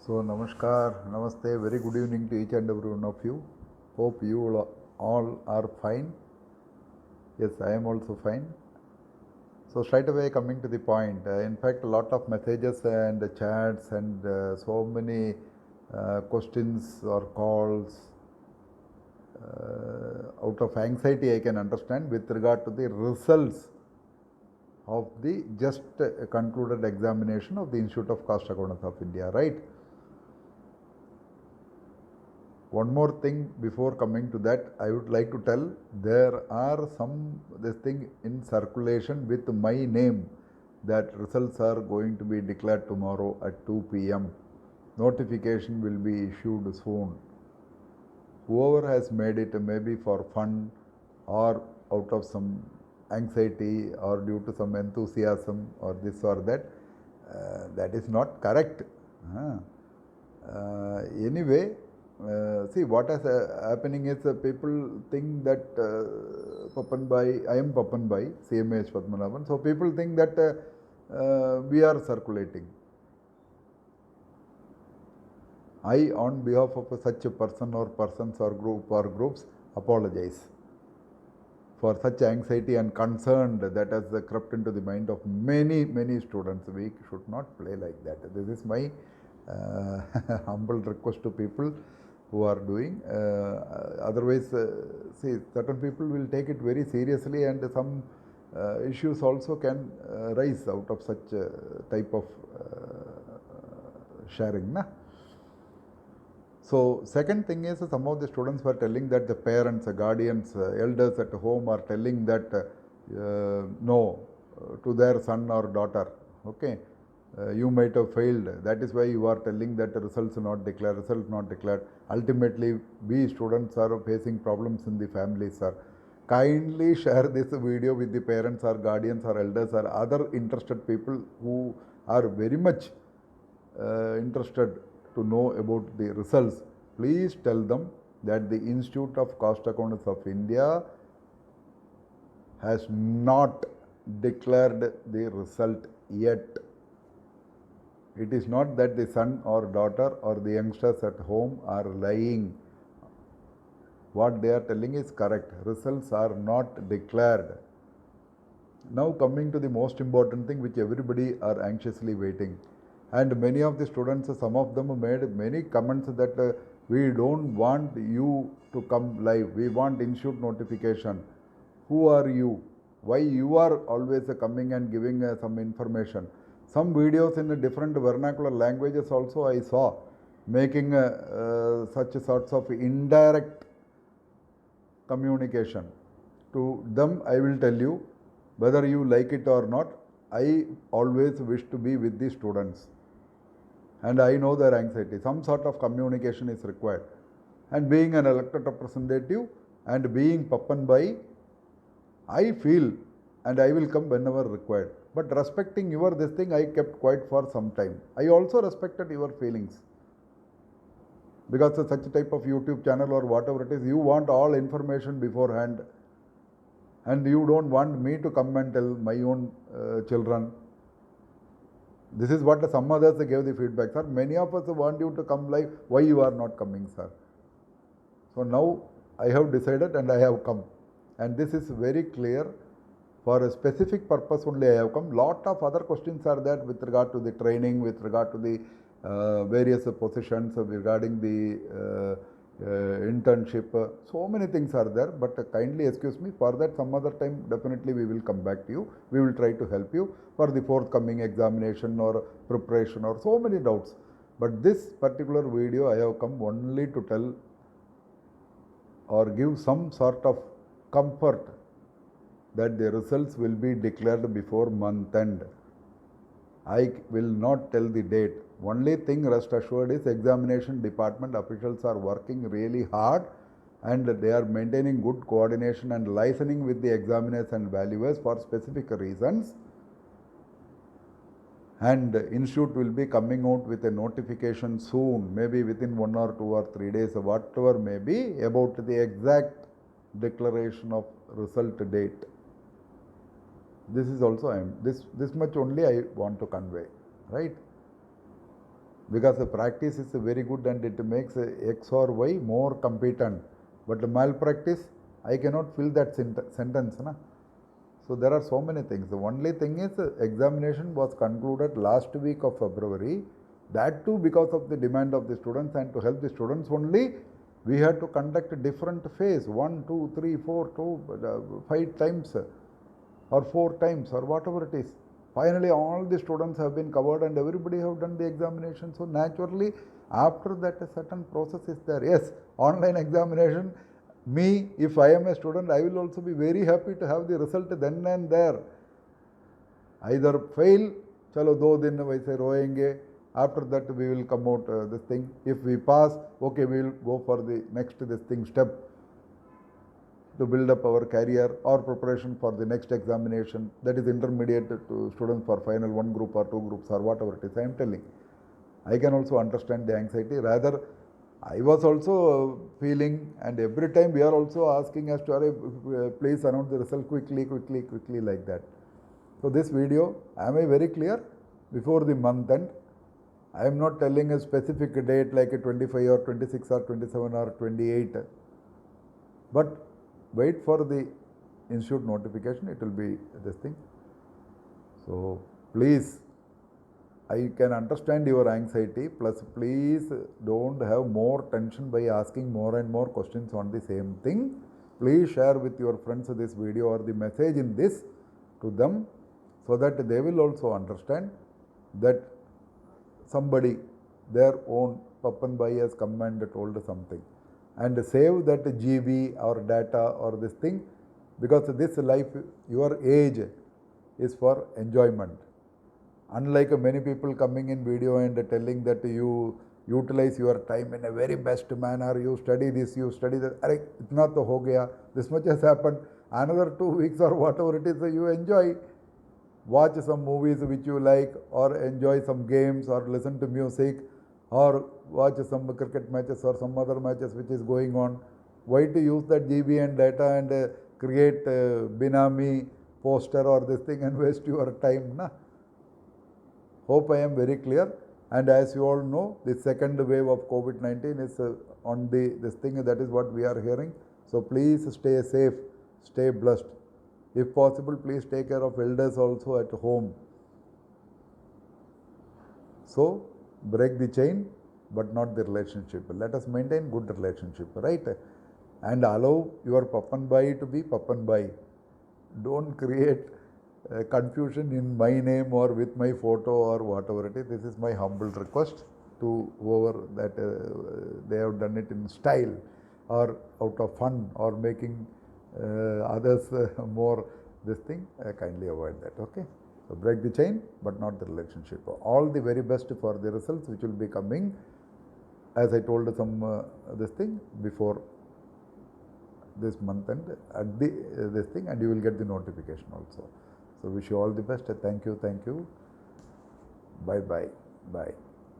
So, Namaskar, Namaste, very good evening to each and every one of you. Hope you all are fine. Yes, I am also fine. So, straight away coming to the point, in fact, a lot of messages and chats and so many questions or calls out of anxiety, I can understand, with regard to the results of the just concluded examination of the Institute of Cost Accountants of India, right? One more thing before coming to that, I would like to tell there are some this thing in circulation with my name that results are going to be declared tomorrow at 2 p.m. Notification will be issued soon. Whoever has made it, maybe for fun or out of some anxiety or due to some enthusiasm or this or that, that is not correct. Anyway, see what is happening is people think that Papanbai, I am Papanbai, CMH Padmanabhan. So people think that we are circulating. I, on behalf of such a person or persons or group or groups, apologize for such anxiety and concern that has crept into the mind of many students. We should not play like that. This is my humble request to people who are doing. Otherwise, see, certain people will take it very seriously, and some issues also can rise out of such type of sharing. Na? So, second thing is some of the students were telling that the parents, guardians, elders at home are telling that no to their son or daughter. Okay, you might have failed. That is why you are telling that the results not declared, results not declared. Ultimately, we students are facing problems in the families, sir. Kindly share this video with the parents or guardians or elders or other interested people who are very much interested to know about the results. Please tell them that the Institute of Cost Accountants of India has not declared the result yet. It is not that the son or daughter or the youngsters at home are lying. What they are telling is correct. Results are not declared. Now coming to the most important thing which everybody are anxiously waiting. And many of the students, some of them made many comments that we don't want you to come live. We want institute notification. Who are you? Why you are always coming and giving some information? Some videos in different vernacular languages also I saw making such sorts of indirect communication. To them I will tell you, whether you like it or not, I always wish to be with the students. And I know their anxiety. Some sort of communication is required. And being an elected representative and being Pappanbai, I feel and I will come whenever required. But respecting your this thing, I kept quiet for some time. I also respected your feelings. Because such a type of YouTube channel or whatever it is, you want all information beforehand. And you don't want me to come and tell my own children. This is what some others gave the feedback, sir. Many of us want you to come live. Why you are not coming, sir? So now I have decided and I have come. And this is very clear. For a specific purpose only I have come. Lot of other questions are there with regard to the training, with regard to the various positions, regarding the internship. So many things are there, but kindly excuse me. For that some other time definitely we will come back to you. We will try to help you for the forthcoming examination or preparation or so many doubts. But this particular video I have come only to tell or give some sort of comfort that the results will be declared before month end. I will not tell the date. Only thing rest assured is examination department officials are working really hard and they are maintaining good coordination and licensing with the examiners and valuers for specific reasons. And institute will be coming out with a notification soon, maybe within 1 or 2 or 3 days, whatever may be, about the exact declaration of result date. This is also this much only I want to convey, right? because the practice is very good and it makes X or Y more competent, but the malpractice, I cannot fill that sentence. Na? So there are so many things. The only thing is examination was concluded last week of February. That too because of the demand of the students, and to help the students only, we had to conduct a different phase, 1, 2, 3, 4, 5 times or 4 times or whatever it is. Finally, all the students have been covered and everybody have done the examination. So naturally, after that a certain process is there. Yes, online examination, me, if I am a student, I will also be very happy to have the result then and there. Either fail, chalo 2 दिन वैसे रोएंगे, after that we will come out this thing. If we pass, okay, we will go for the next this thing step to build up our career or preparation for the next examination, that is intermediate to students for final 1 group or 2 groups or whatever it is. I am telling, I can also understand the anxiety. Rather, I was also feeling, and every time we are also asking us to please announce the result quickly like that. So this video, am I very clear? Before the month end, I am not telling a specific date like a 25 or 26 or 27 or 28, but wait for the institute notification, it will be this thing. So please, I can understand your anxiety, plus please don't have more tension by asking more and more questions on the same thing. Please share with your friends this video or the message in this to them, so that they will also understand that somebody, their own Pappan Bhai has come and told something, and save that GB or data or this thing, because this life, your age is for enjoyment. Unlike many people coming in video and telling that you utilize your time in a very best manner, you study this, you study that, itna to ho gaya, this much has happened, another 2 weeks or whatever it is, you enjoy. Watch some movies which you like, or enjoy some games, or listen to music, or watch some cricket matches or some other matches which is going on. Why to use that GB and data and create Binami poster or this thing and waste your time? Na? Hope I am very clear. And as you all know, the second wave of COVID-19 is on this thing, that is what we are hearing. So please stay safe, stay blessed. If possible, please take care of elders also at home. So, break the chain, but not the relationship. Let us maintain good relationship, right? And allow your Pappan Bhai to be Pappan Bhai. Don't create confusion in my name or with my photo or whatever it is. This is my humble request to whoever that they have done it in style or out of fun or making others more this thing, kindly avoid that, okay? So break the chain, but not the relationship. All the very best for the results which will be coming, as I told some this thing before this month and at the this thing, and you will get the notification also. So wish you all the best. Thank you. Bye.